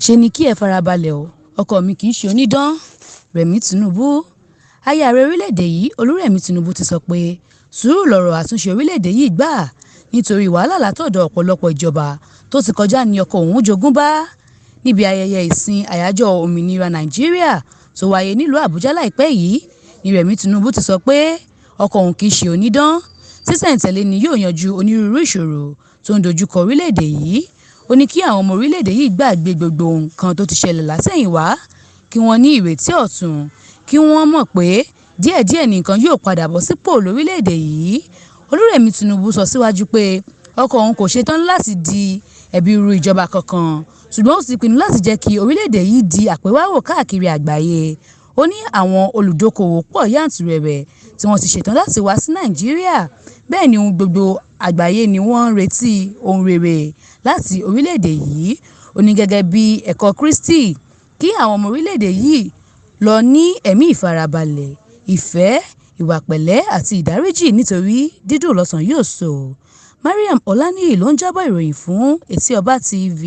ṣe ni kí ẹ farabalẹ̀ o, ọkọ mi kì í ṣe onídán. Rẹmi Tinubu. Aya ààrẹ orílẹ̀-èdè yìí Olúrẹ̀mí Tinubu ti sọ pé sùúrù lọ̀rọ̀ àtúnṣe orílẹ̀-èdè yìí gbà nítorí wàhálà látọ̀dọ̀ ọ̀pọ̀lọpọ̀ ìjọba tó ti kọjá ní ọkọ òun jogún bá. Níbi ayẹyẹ ìsìn àyájọ́ òmìnira Nàìjíríà tó wáyé nílùú Àbújá láìpẹ́ yìí ni Rẹmi Tinubu ti sọ pé ọkọ òun kì í ṣe onídán. Sísẹ̀ǹtẹ̀lé ni yóò yanjú onírúurú ìṣòro tó ń dojúkọ orílẹ̀-èdè yìí. Ó ní kí àwọn ọmọ orílẹ̀-èdè yìí gbàgbé gbogbo nǹkan tó ti ṣẹlẹ̀ látẹ̀yìnwá, kí wọ́n ní ìrètí ọ̀tun, kí wọ́n mọ̀ pé díẹ̀díẹ̀ nìkan yóò padà bọ̀ sípò lórílẹ̀-èdè yìí. Olúrẹ̀mí Tinubu sọ síwájú pé ọkọ òun kò ṣetán láti di ẹ̀bi ru ìjọba kankan, ṣùgbọ́n ó ti pinnu láti jẹ́ kí orílẹ̀-èdè yìí di àpéwáwò káàkiri àgbáyé. Ó ní àwọn olùdókòwò pọ̀ yàntúrẹ̀rẹ̀ tí wọ́n ti ṣetán láti wá sí Nàìjíríà. Bẹ́ẹ̀ ni ohun gbogbo àgbáyé ni wọ́n ń retí ohun rere láti orílẹ̀-èdè yìí. Ó ní gẹ́gẹ́ bí ẹ̀kọ́ Kristi, kí àwọn ọmọ orílẹ̀-èdè yìí lọ ní ẹ̀mí ìfarabalẹ̀, ìfẹ́, ìwà pẹ̀lẹ́ àti ìdáríjì nítorí dídùn lọ́sàn yóò so. Mariam Ọláníyì ló ń jábọ̀ ìròyìn fún Etí Ọba TV.